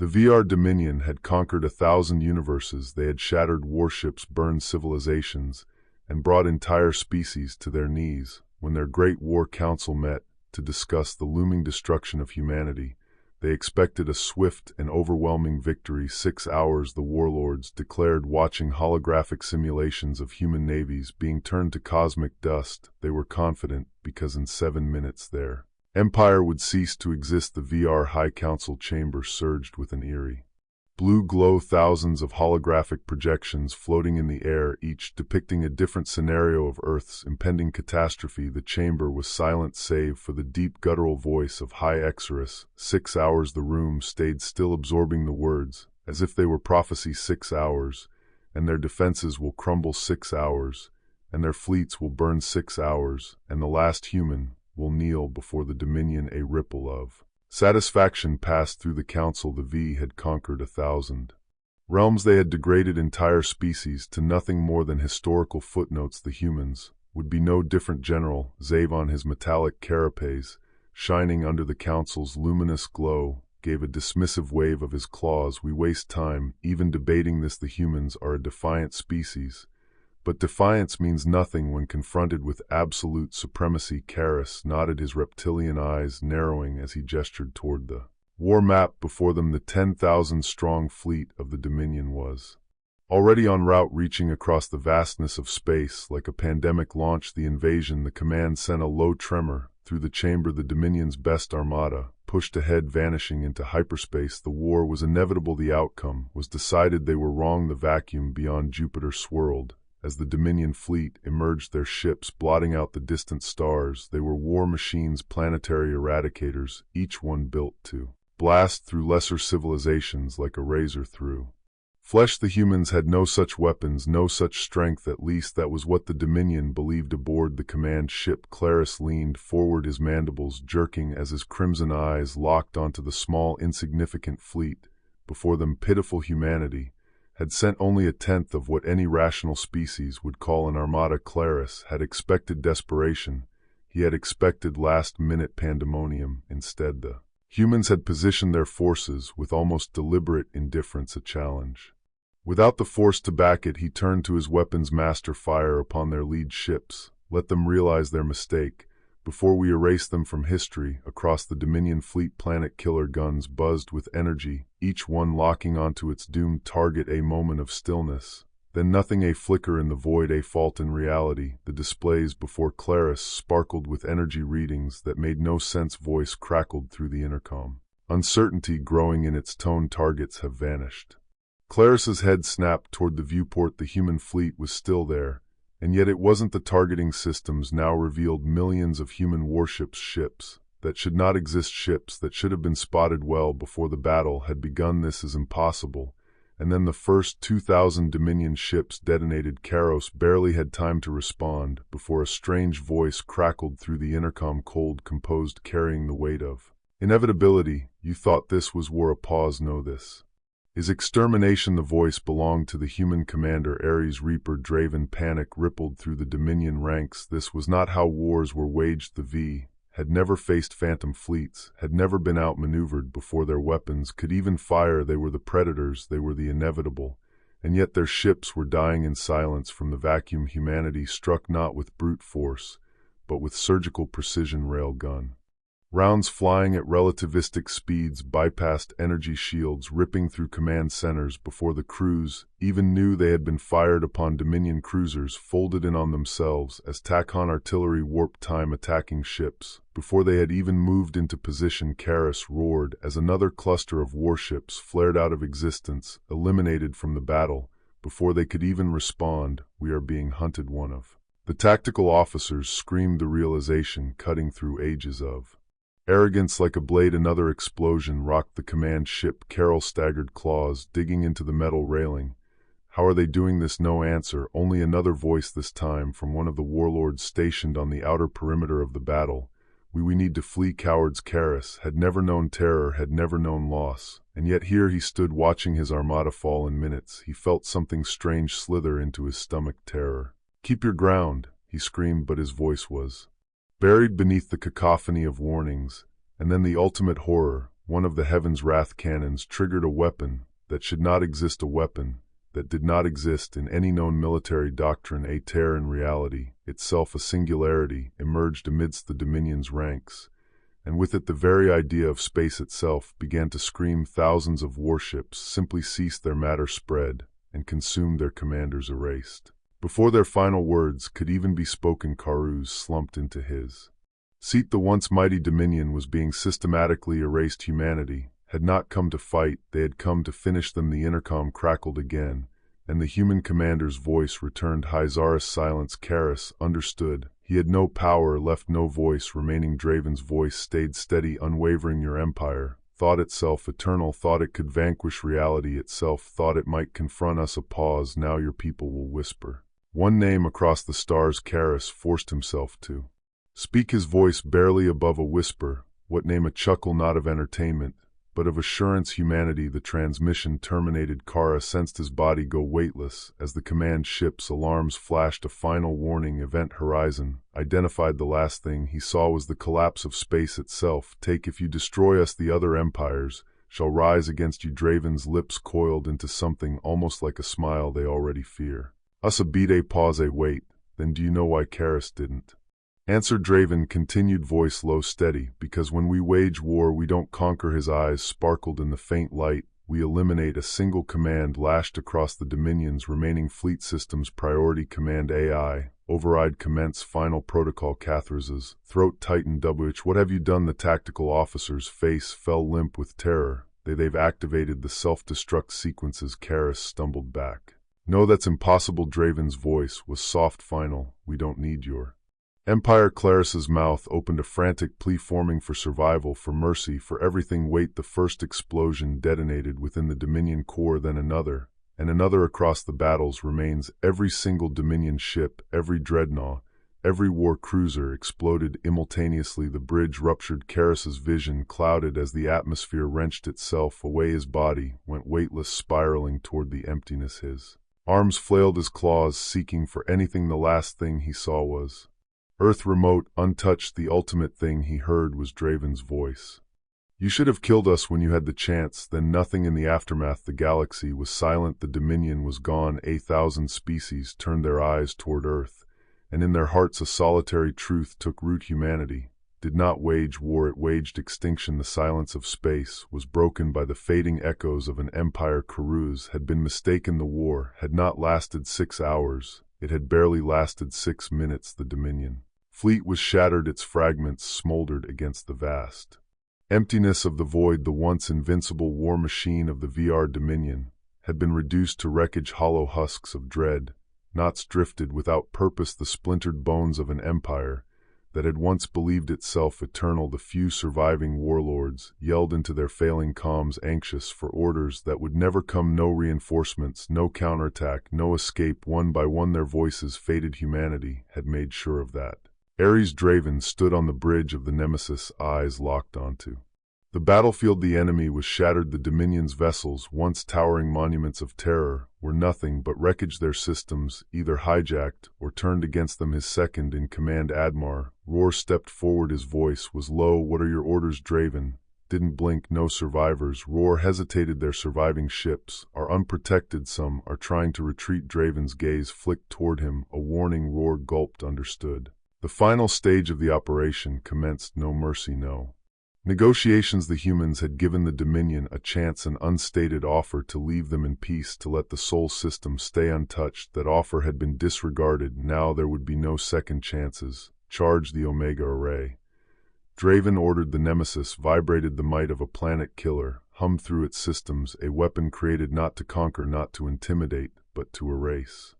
VR Dominion had conquered 1,000 universes, they had shattered warships, burned civilizations, and brought entire species to their knees. When their Great War Council met to discuss the looming destruction of humanity, they expected a swift and overwhelming victory. 6 hours, the warlords declared, watching holographic simulations of human navies being turned to cosmic dust. They were confident because in 7 minutes their empire would cease to exist. The VR High Council chamber surged with an eerie blue glow, thousands of holographic projections floating in the air, each depicting a different scenario of Earth's impending catastrophe. The chamber was silent save for the deep guttural voice of High Exorus. 6 hours, the room stayed still, absorbing the words, as if they were prophecy. 6 hours, and their defenses will crumble. 6 hours, and their fleets will burn. 6 hours, and the last human will kneel before the Dominion. A ripple of satisfaction passed through the council. The V had conquered 1,000 realms. They had degraded entire species to nothing more than historical footnotes. The humans would be no different. General Zavon, his metallic carapace shining under the council's luminous glow, gave a dismissive wave of his claws. We waste time even debating this. The humans are a defiant species, but defiance means nothing when confronted with absolute supremacy. Karras nodded, his reptilian eyes narrowing as he gestured toward the war map before them. The 10,000-strong fleet of the Dominion was already en route, reaching across the vastness of space like a pandemic launch. The invasion, the command sent a low tremor through the chamber. The Dominion's best armada pushed ahead, vanishing into hyperspace. The war was inevitable. The outcome was decided. They were wrong. The vacuum beyond Jupiter swirled as the Dominion fleet emerged, their ships blotting out the distant stars. They were war machines, planetary eradicators, each one built to blast through lesser civilizations like a razor through flesh. The humans had no such weapons, no such strength. At least that was what the Dominion believed. Aboard the command ship, Clarus leaned forward, his mandibles jerking as his crimson eyes locked onto the small, insignificant fleet before them. Pitiful humanity had sent only a tenth of what any rational species would call an armada. Clarus had expected desperation. He had expected last-minute pandemonium. Instead, the humans had positioned their forces with almost deliberate indifference, a challenge without the force to back it. He turned to his weapons master, fire upon their lead ships. Let them realize their mistake before we erase them from history. Across the Dominion fleet, planet killer guns buzzed with energy, each one locking onto its doomed target. A moment of stillness, then nothing. A flicker in the void, a fault in reality. The displays before Clarus sparkled with energy readings that made no sense. Voice crackled through the intercom, uncertainty growing in its tone. Targets have vanished. Clarus's head snapped toward the viewport. The human fleet was still there, and yet it wasn't. The targeting systems now revealed millions of human warships, ships that should not exist, ships that should have been spotted well before the battle had begun. This is impossible. And then the first 2,000 Dominion ships detonated. Karos barely had time to respond before a strange voice crackled through the intercom, cold, composed, carrying the weight of inevitability. You thought this was war. A pause. No, this is extermination. The voice belonged to the human commander, Aries Reaper Draven. Panic rippled through the Dominion ranks. This was not how wars were waged. The V had never faced phantom fleets, had never been outmaneuvered before their weapons could even fire. They were the predators, they were the inevitable, and yet their ships were dying in silence from the vacuum. Humanity struck not with brute force, but with surgical precision. Railgun rounds flying at relativistic speeds bypassed energy shields, ripping through command centers before the crews even knew they had been fired upon. Dominion cruisers folded in on themselves as Tachon artillery warped time, attacking ships before they had even moved into position. Karras roared as another cluster of warships flared out of existence, eliminated from the battle before they could even respond. We are being hunted, one of the tactical officers screamed, the realization cutting through ages of arrogance like a blade. Another explosion rocked the command ship. Carol staggered, claws digging into the metal railing. How are they doing this? No answer, only another voice, this time from one of the warlords stationed on the outer perimeter of the battle. We need to flee, cowards. Karras had never known terror, had never known loss, and yet here he stood watching his armada fall. In minutes, he felt something strange slither into his stomach. Terror. Keep your ground, he screamed, but his voice was buried beneath the cacophony of warnings. And then the ultimate horror, one of the Heaven's Wrath cannons triggered a weapon that should not exist, a weapon that did not exist in any known military doctrine. A tear in reality, itself a singularity, emerged amidst the Dominion's ranks, and with it the very idea of space itself began to scream. Thousands of warships simply ceased, their matter spread, and consumed, their commanders erased. Before their final words could even be spoken, Karuz slumped into his seat. The once mighty Dominion was being systematically erased. Humanity had not come to fight, they had come to finish them. The intercom crackled again, and the human commander's voice returned. Hyzaris silence. Karis understood. He had no power, left no voice remaining. Draven's voice stayed steady, unwavering. Your empire thought itself eternal, thought it could vanquish reality itself, thought it might confront us. A pause. Now your people will whisper one name across the stars. Karis forced himself to speak, his voice barely above a whisper. What name? A chuckle, not of entertainment, but of assurance. Humanity. The transmission terminated. Kara sensed his body go weightless as the command ship's alarms flashed. A final warning. Event horizon identified. The last thing he saw was the collapse of space itself. Take, if you destroy us, the other empires shall rise against you. Draven's lips coiled into something almost like a smile. They already fear us. A beat, a pause, a wait. Then do you know why Karis didn't answer? Draven continued, voice low, steady. Because when we wage war, we don't conquer. His eyes sparkled in the faint light. We eliminate. A single command lashed across the Dominion's remaining fleet systems. Priority command. AI override commence. Final protocol. Catharis's throat tightened. What have you done? The tactical officer's face fell limp with terror. They've activated the self-destruct sequences. Karis stumbled back. No, that's impossible. Draven's voice was soft, final. We don't need your empire. Claris's mouth opened, a frantic plea forming for survival, for mercy, for everything. Wait. The first explosion detonated within the Dominion core, then another, and another across the battle's remains. Every single Dominion ship, every dreadnought, every war cruiser exploded simultaneously. The bridge ruptured. Karis's vision clouded as the atmosphere wrenched itself away. His body went weightless, spiraling toward the emptiness. His arms flailed, his claws seeking for anything. The last thing he saw was Earth, remote, untouched. The ultimate thing he heard was Draven's voice. You should have killed us when you had the chance. Then nothing. In the aftermath, the galaxy was silent. The Dominion was gone. 1,000 species turned their eyes toward Earth, and in their hearts a solitary truth took root. Humanity did not wage war, it waged extinction. The silence of space was broken by the fading echoes of an empire. Karuz had been mistaken. The war had not lasted 6 hours. It had barely lasted 6 minutes. The Dominion fleet was shattered, its fragments smoldered against the vast emptiness of the void. The once invincible war machine of the VR Dominion had been reduced to wreckage, hollow husks of dread, knots drifted without purpose, the splintered bones of an empire that had once believed itself eternal. The few surviving warlords yelled into their failing comms, anxious for orders that would never come. No reinforcements, no counterattack, no escape. One by one their voices faded. Humanity had made sure of that. Aries Draven stood on the bridge of the Nemesis, eyes locked onto the battlefield. The enemy was shattered. The Dominion's vessels, once towering monuments of terror, were nothing but wreckage. Their systems either hijacked or turned against them. His second in command, Admar Roar, stepped forward. His voice was low. What are your orders? Draven didn't blink. No survivors. Roar hesitated. Their surviving ships are unprotected. Some are trying to retreat. Draven's gaze flicked toward him. A warning. Roar gulped. Understood. The final stage of the operation commenced. No mercy, no negotiations. The humans had given the Dominion a chance, an unstated offer to leave them in peace, to let the Sol system stay untouched. That offer had been disregarded. Now there would be no second chances. Charge the Omega Array. Draven ordered. The Nemesis vibrated. The might of a planet killer hummed through its systems, a weapon created not to conquer, not to intimidate, but to erase.